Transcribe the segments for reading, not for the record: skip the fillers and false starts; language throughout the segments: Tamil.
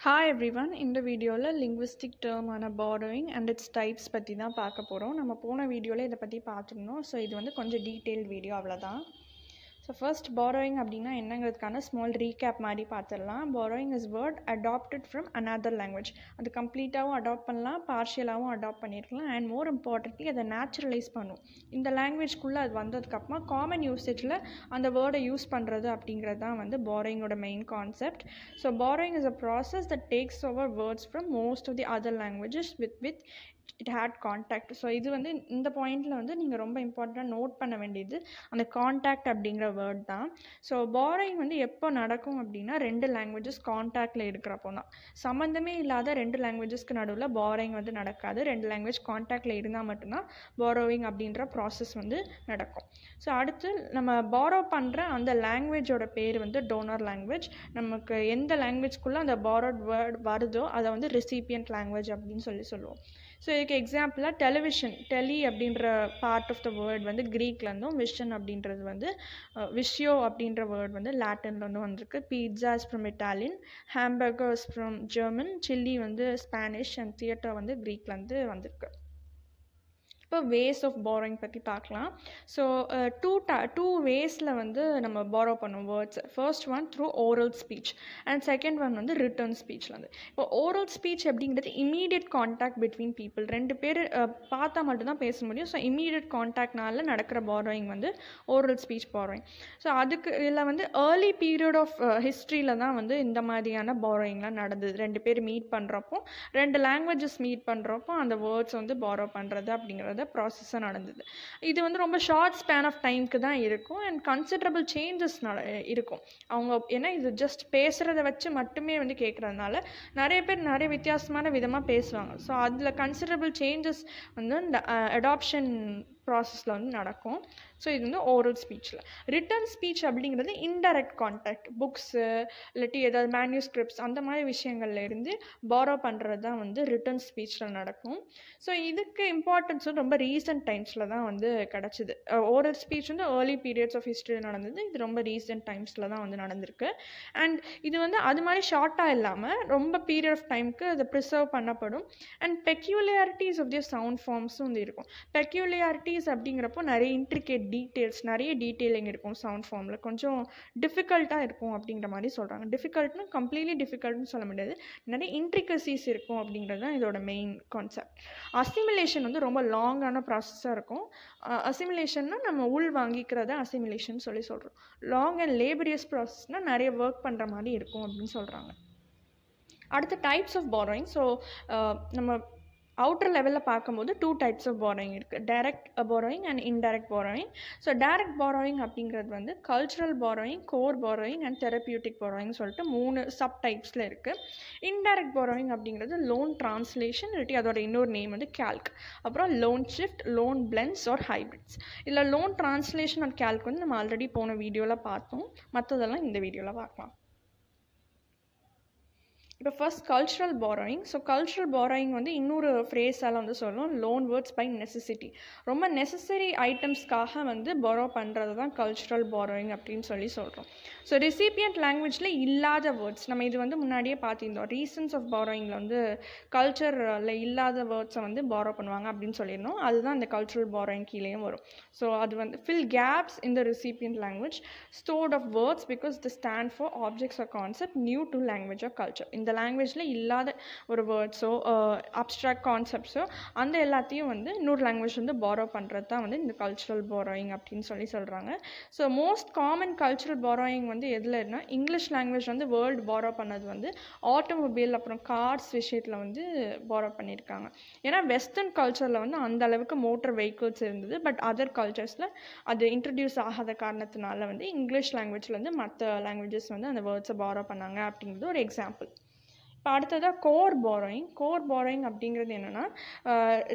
Hi everyone, இந்த வீடியோவில் linguistic term ஆன borrowing and its types பற்றி தான் பார்க்க போகிறோம். நம்ம போன வீடியோவில் இதை பற்றி பார்த்துருந்தோம். ஸோ இது வந்து கொஞ்சம் டீட்டெயில்ட் வீடியோ அவ்வளோதான். ஸோ ஃபர்ஸ்ட் borrowing அப்படின்னா என்னங்கிறதுக்கான ஸ்மால் ரீகேப் மாதிரி பார்த்துடலாம். borrowing is word adopted from another language. அது கம்ப்ளீட்டாகவும் அடாப்ட் பண்ணலாம், பார்ஷியலாகவும் அடாப்ட் பண்ணியிருக்கலாம், அண்ட் மோர் இம்பார்ட்டன்ட்லி அதை நேச்சுரலைஸ் பண்ணும். இந்த லாங்குவேஜ்குள்ளே அது வந்ததுக்கப்புறமா காமன் யூசேஜில் அந்த வேர்டை யூஸ் பண்ணுறது அப்படிங்கிறது தான் வந்து borrowingோட main concept. So borrowing is a process that takes over words from most of the other languages with it had contact. So இது வந்து இந்த பாயிண்டில் வந்து நீங்கள் ரொம்ப இம்பார்ட்டண்ட்டாக நோட் பண்ண வேண்டியது அந்த கான்டாக்ட் அப்படிங்கிற வேர்ட் தான். ஸோ borrowing வந்து எப்போ நடக்கும் அப்படின்னா ரெண்டு லாங்குவேஜஸ் கான்டாக்டில் இருக்கிறப்போ தான். சம்மந்தமே இல்லாத ரெண்டு லாங்குவேஜஸ்க்கு நடுவில் borrowing வந்து நடக்காது. ரெண்டு லாங்குவேஜ் கான்டாக்டில் இருந்தால் மட்டும்தான் borrowing அப்படின்ற ப்ராசஸ் வந்து நடக்கும். ஸோ அடுத்து நம்ம borrow பண்ணுற அந்த லாங்குவேஜோட பேர் வந்து டோனர் லாங்குவேஜ். நமக்கு எந்த லாங்குவேஜ்குள்ளே அந்த borrowed வேர்ட் வருதோ அதை வந்து ரெசிபியன்ட் லாங்குவேஜ் அப்படின்னு சொல்லுவோம். ஸோ இதுக்கு எக்ஸாம்பிளாக டெலிவிஷன், டெலி அப்படின்ற பார்ட் ஆஃப் த வேர்ட் வந்து க்ரீக்லேருந்தும், விஷன் அப்படின்றது வந்து விஷியோ அப்படின்ற வேர்ட் வந்து லாட்டின்லேருந்தும் வந்திருக்கு. Pizza is from Italian, hamburger is from German, chilli வந்து ஸ்பானிஷ், அண்ட் தியேட்டர் வந்து க்ரீக்லேருந்து வந்திருக்கு. இப்போ வேஸ் ஆஃப் borrowing பற்றி பார்க்கலாம். ஸோ டூ வேஸில் வந்து நம்ம borrow பண்ணுவோம் words. First one through oral speech and second one வந்து ரிட்டன் ஸ்பீச்சில் வந்து. இப்போ ஓரல் ஸ்பீச் அப்படிங்கிறது இமீடியட் கான்டாக்ட் பிட்வீன் பீப்புள். ரெண்டு பேர் பார்த்தா மட்டும்தான் பேச முடியும். ஸோ இமீடியட் கான்டாக்ட்னால நடக்கிற borrowing வந்து ஓரல் ஸ்பீச் borrowing. ஸோ அதுக்கு இதில் வந்து ஏர்லி பீரியட் ஆஃப் ஹிஸ்ட்ரியில் தான் வந்து இந்த மாதிரியான borrowingலாம் நடந்தது. ரெண்டு பேர் மீட் பண்ணுறப்போ, ரெண்டு லாங்குவேஜஸ் மீட் பண்ணுறப்போ அந்த வேர்ட்ஸ் வந்து borrow பண்ணுறது அப்படிங்கிறது ப்ராசஸாக நடந்தது. இது வந்து ரொம்ப ஷார்ட் ஸ்பேன் ஆஃப் டைமுக்கு தான் இருக்கும் அண்ட் கன்சிடரபிள் சேஞ்சஸ் இருக்கும். அவங்க ஏன்னா இது ஜஸ்ட் பேசுகிறத வச்சு மட்டுமே வந்து கேட்குறதுனால நிறைய பேர் நிறைய வித்தியாசமான விதமாக பேசுவாங்க. ஸோ அதில் கன்சிடரபிள் சேஞ்சஸ் வந்து இந்த அடாப்ஷன் ப்ராசஸில் வந்து நடக்கும். ஸோ இது வந்து ஓரல் ஸ்பீச்சில். ரிட்டன் ஸ்பீச் அப்படிங்கிறது இன்டைரக்ட் கான்டாக்ட், புக்ஸு இல்லாட்டி ஏதாவது மேன்யூஸ்கிரிப்ட்ஸ் அந்த மாதிரி விஷயங்கள்ல இருந்து borrow பண்ணுறது தான் வந்து ரிட்டன் ஸ்பீச்சில் நடக்கும். ஸோ இதுக்கு இம்பார்ட்டன்ஸ் வந்து ரொம்ப ரீசன்ட் டைம்ஸில் தான் வந்து கிடச்சிது. ஓரல் ஸ்பீச் வந்து ஏர்லி பீரியட்ஸ் ஆஃப் ஹிஸ்ட்ரியில் நடந்தது. இது ரொம்ப ரீசன்ட் டைம்ஸில் தான் வந்து நடந்திருக்கு. அண்ட் இது வந்து அது மாதிரி ஷார்ட்டாக இல்லாமல் ரொம்ப பீரியட் ஆஃப் டைமுக்கு அது ப்ரிசர்வ் பண்ணப்படும். And peculiarities of the sound ஃபார்ம்ஸும் வந்து இருக்கும். பெக்யூலியாரிட்டிஸ் அப்படிங்கிறப்போ நிறைய இன்ட்ரிகேட் டீட்டெயில்ஸ், நிறைய டீட்டெயிலிங் இருக்கும் சவுண்ட் ஃபார்மில். கொஞ்சம் டிஃபிகல்ட்டாக இருக்கும் அப்படிங்கிற மாதிரி சொல்கிறாங்க. டிஃபிகல்ட்னா கம்ப்ளீட்லி டிஃபிகல்ட்னு சொல்ல முடியாது, நிறைய இன்ட்ரிகசிஸ் இருக்கும் அப்படிங்கிறது தான் இதோட மெயின் கான்செப்ட். அசிமிலேஷன் வந்து ரொம்ப லாங்கான ப்ராசஸாக இருக்கும். அசிமிலேஷன்னா நம்ம உள் வாங்கிக்கிறத அசிமிலேஷன் சொல்கிறோம். லாங் அண்ட் லேபரியஸ் ப்ராசஸ்னால் நிறைய ஒர்க் பண்ணுற மாதிரி இருக்கும் அப்படின்னு சொல்கிறாங்க. அடுத்த டைப்ஸ் ஆஃப் borrowing. ஸோ நம்ம அவுட்டர் லெவலில் பார்க்கும்போது டூ டைப்ஸ் ஆஃப் borrowing இருக்குது, direct borrowing and indirect borrowing. So direct borrowing அப்படிங்கிறது வந்து cultural borrowing, core borrowing and therapeutic borrowing சொல்லிட்டு 3 சப் டைப்ஸில் இருக்குது. இன்டைரக்ட் borrowing அப்படிங்கிறது லோன் டிரான்ஸ்லேஷன், இல்லாட்டி அதோட இன்னொரு நேம் வந்து கேல்க், அப்புறம் loan shift, loan blends or hybrids. இதில் லோன் டிரான்ஸ்லேஷன் அண்ட் கேல்க் வந்து நம்ம ஆல்ரெடி போன வீடியோவில் பார்த்தோம், மற்றதெல்லாம் இந்த வீடியோவில் பார்க்கலாம். இப்போ first cultural borrowing. So cultural borrowing வந்து இன்னொரு ஃப்ரேஸால் வந்து சொல்லுவோம், லோன் வேர்ட்ஸ் பை நெசசிட்டி. ரொம்ப நெசசரி ஐட்டம்ஸ்க்காக வந்து borrow பண்ணுறது தான் கல்ச்சுரல் borrowing அப்படின்னு சொல்கிறோம். ஸோ ரெசிபியன்ட் லாங்குவேஜில் இல்லாத வேர்ட்ஸ் நம்ம இது வந்து முன்னாடியே பார்த்திருந்தோம். ரீசன்ஸ் ஆஃப் borrowingல வந்து கல்ச்சரில் இல்லாத வேர்ட்ஸை வந்து borrow பண்ணுவாங்க அப்படின்னு சொல்லியிருந்தோம். அதுதான் இந்த கல்ச்சுரல் borrowing கீழேயும் வரும். ஸோ அது வந்து fill gaps in the recipient language, sort of words because the stand for objects or concept new to language or culture. இந்த லாங்குவேஜில் இல்லாத ஒரு வேர்ட்ஸோ அப்ஸ்ட்ராக்ட் கான்செப்ட்ஸோ அந்த எல்லாத்தையும் வந்து இன்னொரு லாங்குவேஜ் வந்து borrow பண்ணுறது தான் வந்து இந்த கல்ச்சுரல் borrowing அப்படின்னு சொல்கிறாங்க. So most common cultural borrowing வந்து எதில் இருந்தால் இங்கிலீஷ் லாங்குவேஜ் வந்து வேர்ல்டு borrow பண்ணது வந்து ஆட்டோமொபைல் அப்புறம் கார்ஸ் விஷயத்தில் வந்து borrow பண்ணியிருக்காங்க. ஏன்னா வெஸ்டர்ன் கல்ச்சரில் வந்து அந்த அளவுக்கு மோட்டர் வெஹிக்கிள்ஸ் இருந்தது. பட் அதர் கல்ச்சர்ஸில் அது இன்ட்ரடியூஸ் ஆகாத காரணத்தினால வந்து இங்கிலீஷ் லாங்குவேஜ்லேருந்து மற்ற லாங்குவேஜஸ் வந்து அந்த வேர்ட்ஸை borrow பண்ணாங்க அப்படிங்கிறது ஒரு எக்ஸாம்பிள். இப்போ அடுத்ததாக கோர் borrowing அப்படிங்கிறது என்னென்னா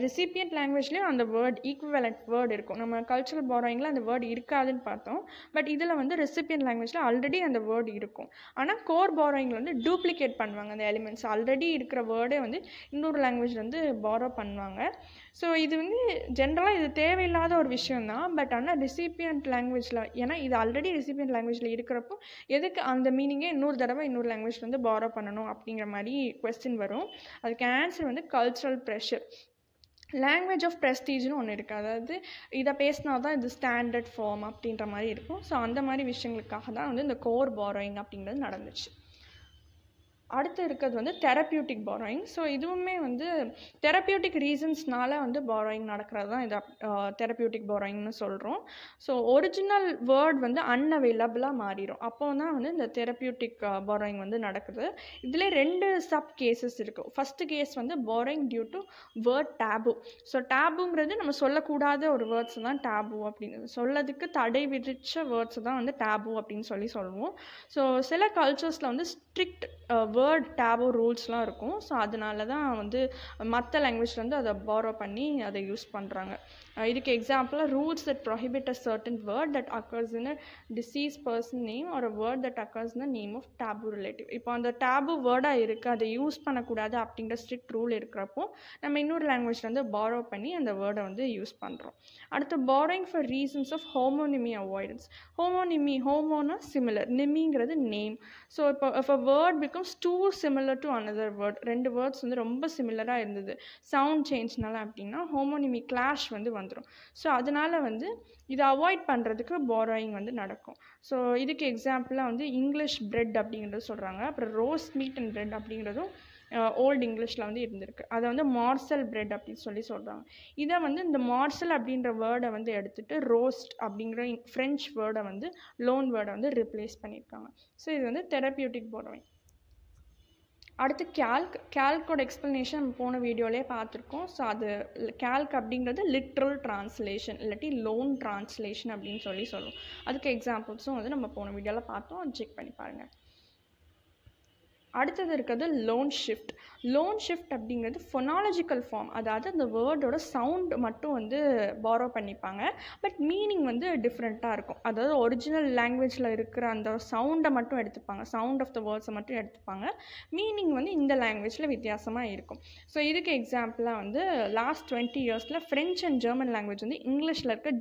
ரெசிபியன்ட் லாங்குவேஜ்லேயும் அந்த வேர்ட் ஈக்குவலண்ட் வேர்டு இருக்கும். நம்ம கல்ச்சுரல் borrowingல அந்த வேர்டு இருக்காதுன்னு பார்த்தோம். பட் இதில் வந்து ரெசிபியன்ட் லாங்குவேஜில் ஆல்ரெடி அந்த வேர்டு இருக்கும். ஆனால் கோர் borrowingல வந்து டூப்ளிகேட் பண்ணுவாங்க. அந்த எலிமெண்ட்ஸ் ஆல்ரெடி இருக்கிற வேர்டே வந்து இன்னொரு லாங்குவேஜ் வந்து borrow பண்ணுவாங்க. ஸோ இது வந்து ஜென்ரலாக இது தேவையில்லாத ஒரு விஷயந்தான். பட் ஆனால் ரெசிபியன்ட் லாங்குவேஜில், ஏன்னா இது ஆல்ரெடி ரெசிபியன்ட் லாங்குவேஜில் இருக்கிறப்போ எதுக்கு அந்த மீனிங்கே இன்னொரு தடவை இன்னொரு லாங்குவேஜ் வந்து borrow பண்ணணும் அப்படிங்கிற மாதிரி மாதிரி கொஸ்டின் வரும். அதுக்கு ஆன்சர் வந்து கல்ச்சுரல் ப்ரெஷர். லாங்குவேஜ் ஆஃப் ப்ரெஸ்டீஜ்னு ஒன்று இருக்குது. அதாவது இதை பேசினா தான் இது ஸ்டாண்டர்ட் ஃபார்ம் அப்படின்ற மாதிரி இருக்கும். ஸோ அந்த மாதிரி விஷயங்களுக்காக தான் வந்து இந்த கோர் பாரோயிங் அப்படிங்கிறது நடந்துச்சு. அடுத்து இருக்கிறது வந்து தெரப்பியூட்டிக் பாரோயிங். ஸோ இதுவுமே வந்து தெரப்பியூட்டிக் ரீசன்ஸ்னால வந்து பாரோயிங் நடக்கிறது தான் இதை தெரப்பியூட்டிக் பாரோயிங்னு சொல்கிறோம். ஸோ ஒரிஜினல் வேர்ட் வந்து அன்அவைலபிளாக மாறிடும். அப்போ தான் வந்து இந்த தெரப்பியூட்டிக் பாரோயிங் வந்து நடக்குது. இதில் 2 சப் கேசஸ் இருக்குது. ஃபஸ்ட்டு கேஸ் வந்து borrowing due to word taboo. So டேபுங்கிறது நம்ம சொல்லக்கூடாத ஒரு வேர்ட்ஸ் தான் டேபு அப்படிங்கிறது. சொல்லதுக்கு தடை விதித்த வேர்ட்ஸ் தான் வந்து டேபு அப்படின்னு சொல்லுவோம். ஸோ சில கல்ச்சர்ஸில் வந்து ஸ்ட்ரிக்ட் வேர்ட் டேபு ரூல்ஸ்லாம் இருக்கும். ஸோ அதனால தான் வந்து மற்ற லாங்குவேஜ்லேருந்து அதை பாரோ பண்ணி அதை யூஸ் பண்ணுறாங்க. இதுக்கு எக்ஸாம்பிளாக rules that prohibit a certain word that occurs in a deceased person name or a word that occurs in the name of taboo relative. இப்போ அந்த டேபு வேர்டாக இருக்குது, அதை யூஸ் பண்ணக்கூடாது அப்படிங்கிற ஸ்ட்ரிக்ட் ரூல் இருக்கிறப்போ நம்ம இன்னொரு லாங்குவேஜ்லேருந்து பாரோ பண்ணி அந்த வேர்டை வந்து யூஸ் பண்ணுறோம். அடுத்து borrowing for reasons of homonymy avoidance. ஹோமோனா சிமிலர், நிமிங்கிறது நேம். ஸோ இப்போ if a word becomes too similar to another word, 2 words வந்து ரொம்ப சிமிலராக இருந்தது, சவுண்ட் சேஞ்ச்னால அப்படின்னா ஹோமோனிமி கிளாஷ் வந்து வந்துடும். ஸோ அதனால் வந்து இதை அவாய்ட் பண்ணுறதுக்கு பாரோயிங் வந்து நடக்கும். ஸோ இதுக்கு எக்ஸாம்பிளாக வந்து இங்கிலீஷ் பிரெட் அப்படிங்கிறது சொல்கிறாங்க. அப்புறம் ரோஸ்ட் மீட் அண்ட் பிரெட் அப்படிங்கிறதும் ஓல்டு இங்கிலீஷில் வந்து இருந்திருக்கு. அதை வந்து மார்சல் பிரெட் அப்படின்னு சொல்கிறாங்க. இதை வந்து இந்த மார்சல் அப்படின்ற வேர்டை வந்து எடுத்துகிட்டு ரோஸ்ட் அப்படிங்கிற ஃப்ரெஞ்ச் வேர்டை வந்து லோன் வேர்டை வந்து ரிப்ளேஸ் பண்ணியிருக்காங்க. ஸோ இது வந்து தெரப்பியூட்டிக் பாரோயிங். அடுத்து கேல்கோட எக்ஸ்ப்ளனேஷன் நம்ம போன வீடியோலேயே பார்த்துருக்கோம். ஸோ அது கேல்க் அப்படிங்கிறது லிட்ரல் டிரான்ஸ்லேஷன் இல்லாட்டி லோன் டிரான்ஸ்லேஷன் அப்படின்னு சொல்லுவோம். அதுக்கு எக்ஸாம்பிள்ஸும் வந்து நம்ம போன வீடியோவில் பார்த்தோம், அது செக் பண்ணி பாருங்கள். அடுத்தது இருக்கிறது லோன் ஷிஃப்ட். லோன் ஷிஃப்ட் அப்படிங்கிறது ஃபொனாலஜிக்கல் ஃபார்ம். அதாவது அந்த வேர்டோட சவுண்ட் மட்டும் வந்து பாரோ பண்ணிப்பாங்க, பட் மீனிங் வந்து டிஃப்ரெண்ட்டாக இருக்கும். அதாவது ஒரிஜினல் லாங்குவேஜில் இருக்கிற அந்த சவுண்டை மட்டும் எடுத்துப்பாங்க, சவுண்ட் ஆஃப் த வேர்ட்ஸை மட்டும் எடுத்துப்பாங்க. மீனிங் வந்து இந்த லாங்குவேஜில் வித்தியாசமாக இருக்கும். ஸோ இதுக்கு எக்ஸாம்பிளாக வந்து லாஸ்ட் 20 இயர்ஸில் ஃப்ரெஞ்ச் அண்ட் ஜெர்மன் லாங்குவேஜ் வந்து இங்கிலீஷில் இருக்க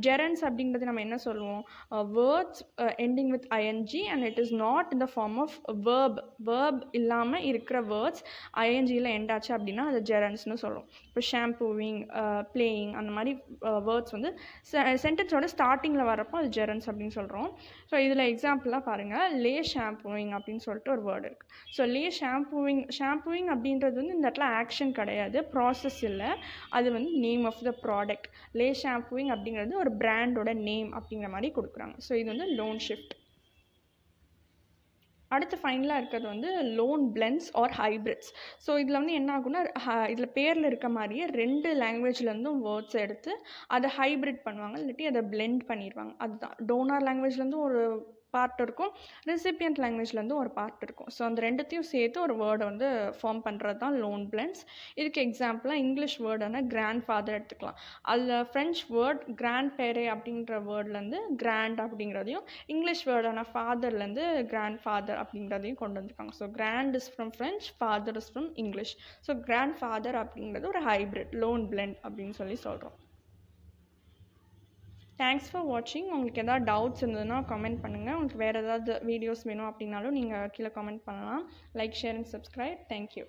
ஜெரன்ஸ் அப்படிங்கிறது நம்ம என்ன சொல்லுவோம், words ending with I N G and it is not in the form of verb இல்லாமல் இருக்கிற வேர்ட்ஸ் ஐஎன்ஜியில் எண்டாச்சு அப்படின்னா அது ஜெரன்ஸ்னு சொல்லுவோம். இப்போ ஷாம்பூவிங், பிளேயிங் அந்த மாதிரி வேர்ட்ஸ் வந்து சென்டென்ஸோட ஸ்டார்டிங்கில் வரப்போ அது ஜெரன்ஸ் அப்படின்னு சொல்கிறோம். ஸோ இதில் எக்ஸாம்பிளாக பாருங்கள், லே ஷாம்பூவிங் அப்படின்னு சொல்லிட்டு ஒரு வேர்டு இருக்குது. ஸோ லே ஷாம்பூவிங் அப்படின்றது வந்து இந்த இடத்துல ஆக்ஷன் கிடையாது, ப்ராசஸ் இல்லை, அது வந்து name of the product. Lay shampooing அப்படிங்கிறது ஒரு பிராண்டோட நேம் அப்படிங்கிற மாதிரி கொடுக்குறாங்க. ஸோ இது வந்து லோன் ஷிஃப்ட். அடுத்து ஃபைனலாக இருக்கிறது வந்து loan blends or hybrids. So இதில் வந்து என்ன ஆகுன்னா, இதில் பேரில் இருக்க மாதிரியே 2 லாங்குவேஜ்லேருந்தும் வேர்ட்ஸ் எடுத்து அதை ஹைப்ரிட் பண்ணுவாங்க, இல்லாட்டி அதை பிளெண்ட் பண்ணிடுவாங்க. அதுதான் டோனார் லாங்குவேஜ்லேருந்து ஒரு பார்ட் இருக்கும், ரெசிபியன்ட் லாங்குவேஜ்லேருந்து ஒரு பார்ட் இருக்கும். ஸோ அந்த 2த்தையும் சேர்த்து ஒரு வேர்டை வந்து ஃபார்ம் பண்ணுறது தான் லோன் பிளெண்ட்ஸ். இதுக்கு எக்ஸாம்பிளாக இங்கிலீஷ் வேர்டான கிராண்ட் ஃபாதர் எடுத்துக்கலாம். அதில் ஃப்ரெஞ்ச் வேர்ட் கிராண்ட் பேரே அப்படின்ற வேர்ட்லேருந்து கிராண்ட் அப்படிங்கிறதையும், இங்கிலீஷ் வேர்டான ஃபாதர்லேருந்து கிராண்ட் ஃபாதர் அப்படிங்கிறதையும் கொண்டு வந்திருக்காங்க. So grand is from French, father is from English. So grand father அப்படிங்கிறது ஒரு ஹைப்ரிட், லோன் பிளெண்ட் அப்படின்னு சொல்கிறோம். தேங்க்ஸ் ஃபார் வாட்சிங். உங்களுக்கு எதாவது டவுட்ஸ் இருந்ததுன்னா கமெண்ட் பண்ணுங்கள். உங்களுக்கு வேறு ஏதாவது வீடியோஸ் வேணும் அப்படின்னாலும் நீங்கள் கீழே கமெண்ட் பண்ணலாம். Like, share and subscribe. Thank you.